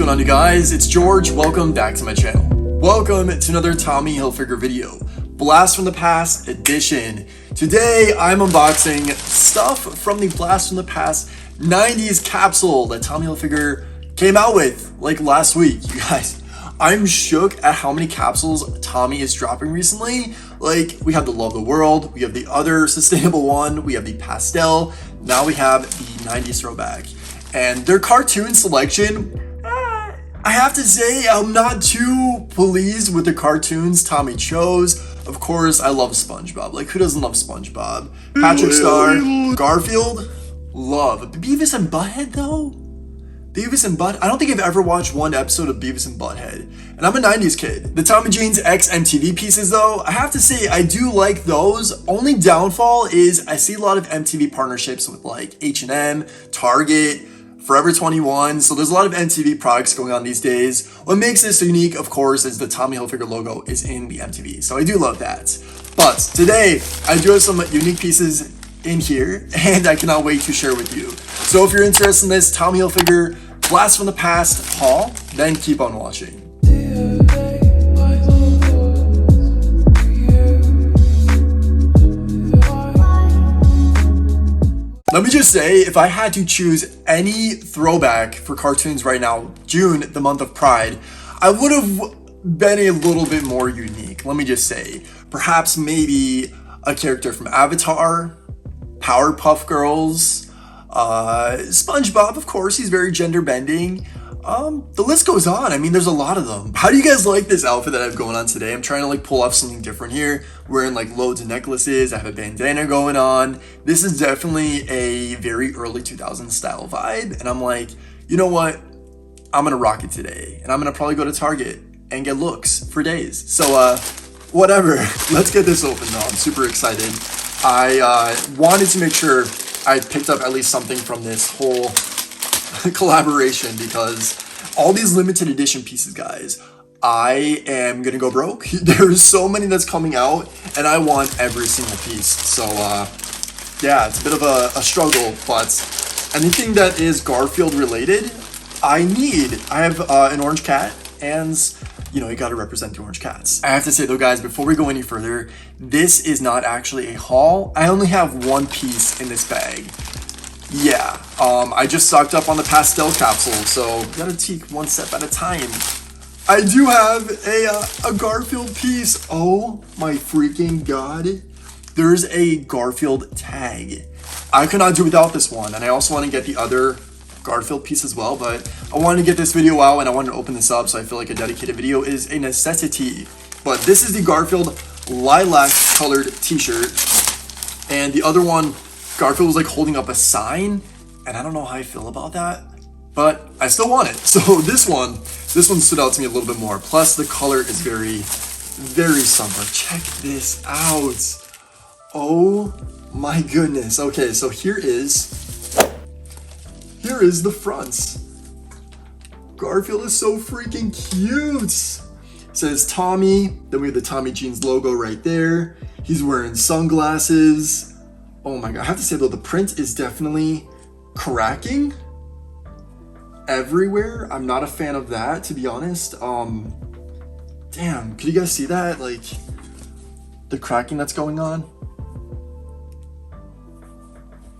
going on, you guys? It's George. Welcome back to my channel. Welcome to another Tommy Hilfiger video, Blast from the Past edition. Today I'm unboxing stuff from the Blast from the Past 90s capsule that Tommy Hilfiger came out with like last week. You guys, I'm shook at how many capsules Tommy is dropping recently. Like, we have the Love the World, we have the other sustainable one, we have the pastel, now we have the 90s throwback. And their cartoon selection, I have to say, I'm not too pleased with the cartoons Tommy chose. Of course, I love SpongeBob. Like, who doesn't love SpongeBob? Patrick Star, Garfield, love. Beavis and Butthead, though? Beavis and Butt. I don't think I've ever watched one episode of Beavis and Butthead. And I'm a 90s kid. The Tommy Jeans X MTV pieces, though, I have to say, I do like those. Only downfall is I see a lot of MTV partnerships with like H&M, Target, Forever 21, so there's a lot of MTV products going on these days. What makes this unique, of course, is the Tommy Hilfiger logo is in the MTV, so I do love that. But today, I do have some unique pieces in here, and I cannot wait to share with you. So if you're interested in this Tommy Hilfiger Blast from the Past haul, then keep on watching. Let me just say, if I had to choose any throwback for cartoons right now, June, the month of Pride, I would have been a little bit more unique. Let me just say, perhaps maybe a character from Avatar, Powerpuff Girls, SpongeBob, of course, he's very gender bending. The list goes on. I mean, there's a lot of them. How do you guys like this outfit that I have going on today? I'm trying to like pull off something different here. Wearing like loads of necklaces. I have a bandana going on. This is definitely a very early 2000s style vibe. And I'm like, you know what? I'm gonna rock it today. And I'm gonna probably go to Target and get looks for days. So whatever. Let's get this open though. I'm super excited. I wanted to make sure I picked up at least something from this whole collaboration, because all these limited edition pieces, guys, I am gonna go broke. There's so many that's coming out and I want every single piece. So yeah, it's a bit of a struggle, but anything that is Garfield related, I have an orange cat, and you know, you gotta represent the orange cats. I have to say though, guys, before we go any further, this is not actually a haul. I only have one piece in this bag. Yeah, I just stocked up on the pastel capsule, so you gotta take one step at a time. I do have a Garfield piece. Oh my freaking god. There's a Garfield tag. I could not do without this one, and I also want to get the other Garfield piece as well, but I wanted to get this video out and I wanted to open this up, so I feel like a dedicated video is a necessity. But this is the Garfield lilac colored t-shirt, and the other one, Garfield was like holding up a sign, and I don't know how I feel about that, but I still want it. So this one stood out to me a little bit more. Plus the color is very, very summer. Check this out. Oh my goodness. Okay, so here is the front. Garfield is so freaking cute. It says Tommy, then we have the Tommy Jeans logo right there. He's wearing sunglasses. Oh my god, I have to say though, the print is definitely cracking everywhere. I'm not a fan of that, to be honest. Damn, could you guys see that? Like, the cracking that's going on?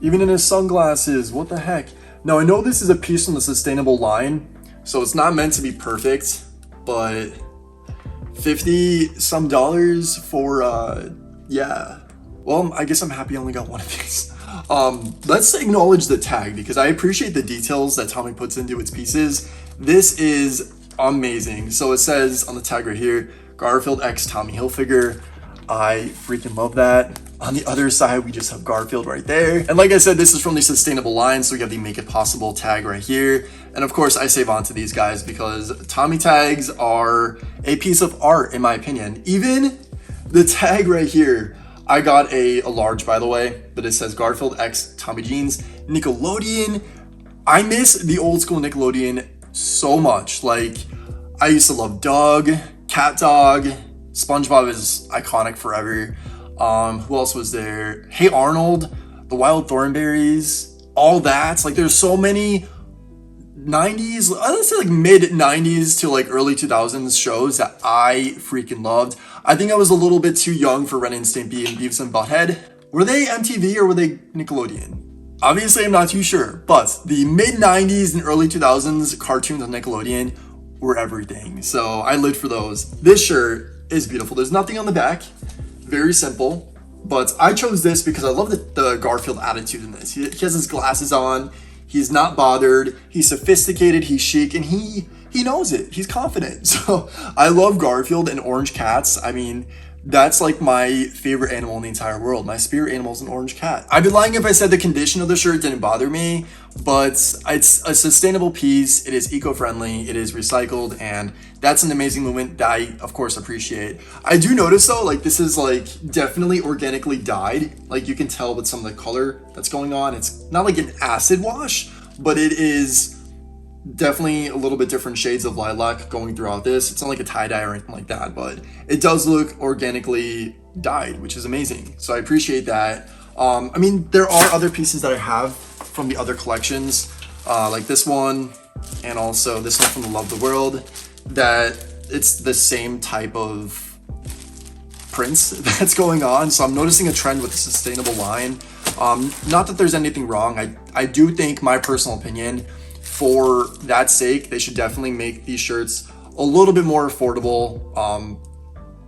Even in his sunglasses, what the heck? Now, I know this is a piece from the sustainable line, so it's not meant to be perfect, but $50 some for, yeah. Well, I guess I'm happy I only got one of these. Let's acknowledge the tag, because I appreciate the details that Tommy puts into its pieces. This is amazing. So it says on the tag right here, Garfield X Tommy Hilfiger. I freaking love that. On the other side, we just have Garfield right there. And like I said, this is from the sustainable line, so we have the Make It Possible tag right here. And of course, I save on to these guys because Tommy tags are a piece of art, in my opinion. Even the tag right here, I got a large, by the way, but it says Garfield X Tommy Jeans Nickelodeon. I miss the old school Nickelodeon so much. Like, I used to love Doug, Cat Dog, SpongeBob is iconic forever. Who else was there? Hey Arnold, the Wild Thornberries, all that. Like, there's so many 90s, I would say like mid 90s to like early 2000s shows that I freaking loved. I think I was a little bit too young for Ren and Stimpy and Beavis and Butthead. Were they MTV or were they Nickelodeon? Obviously, I'm not too sure, but the mid 90s and early 2000s cartoons on Nickelodeon were everything. So I lived for those. This shirt is beautiful. There's nothing on the back. Very simple. But I chose this because I love the Garfield attitude in this. He has his glasses on. He's not bothered. He's sophisticated. He's chic, and he knows it. He's confident. So I love Garfield and orange cats. I mean, that's like my favorite animal in the entire world. My spirit animal is an orange cat. I'd be lying if I said the condition of the shirt didn't bother me, but it's a sustainable piece. It is eco-friendly. It is recycled, and that's an amazing movement that I, of course, appreciate. I do notice though, like this is like definitely organically dyed. Like you can tell with some of the color that's going on. It's not like an acid wash, but it is definitely a little bit different shades of lilac going throughout this. It's not like a tie-dye or anything like that, but it does look organically dyed, which is amazing. So I appreciate that. I mean, there are other pieces that I have from the other collections, like this one, and also this one from the Love the World, that it's the same type of prints that's going on. So I'm noticing a trend with the sustainable line. Not that there's anything wrong. I do think, my personal opinion, for that sake, they should definitely make these shirts a little bit more affordable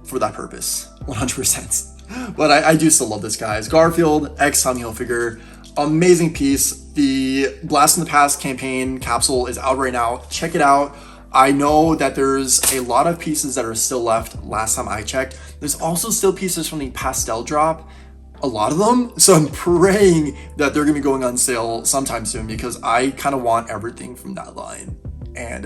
for that purpose, 100%. But I do still love this, guys. Garfield x Tommy Hilfiger, amazing piece. The Blast from the Past campaign capsule is out right now. Check it out. I know that there's a lot of pieces that are still left last time I checked. There's also still pieces from the pastel drop, a lot of them. So I'm praying that they're gonna be going on sale sometime soon, because I kind of want everything from that line, and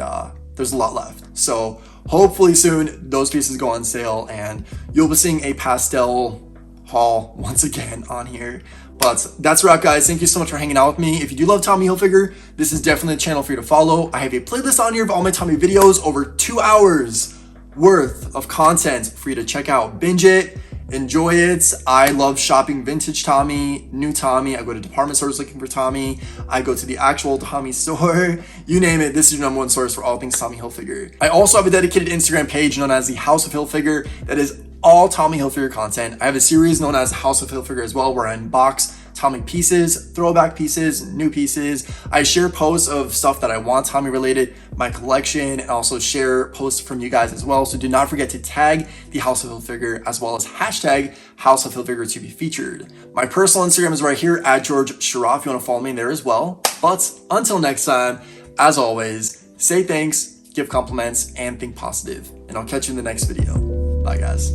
there's a lot left. So hopefully soon those pieces go on sale and you'll be seeing a pastel haul once again on here. But that's a wrap, guys. Thank you so much for hanging out with me. If you do love Tommy Hilfiger, this is definitely a channel for you to follow. I have a playlist on here of all my Tommy videos, over 2 hours worth of content for you to check out. Binge it, enjoy it. I love shopping vintage Tommy, new Tommy. I go to department stores looking for Tommy. I go to the actual Tommy store. You name it, this is your #1 source for all things Tommy Hilfiger. I also have a dedicated Instagram page known as the House of Hilfiger that is all Tommy Hilfiger content. I have a series known as House of Hilfiger as well, where I unbox Tommy pieces, throwback pieces, new pieces. I share posts of stuff that I want Tommy related, my collection, and also share posts from you guys as well. So do not forget to tag the House of Hilfiger as well as hashtag House of Hilfiger to be featured. My personal Instagram is right here at @GeorgeSchirra if you want to follow me there as well. But until next time, as always, say thanks, give compliments, and think positive. And I'll catch you in the next video. Bye, guys.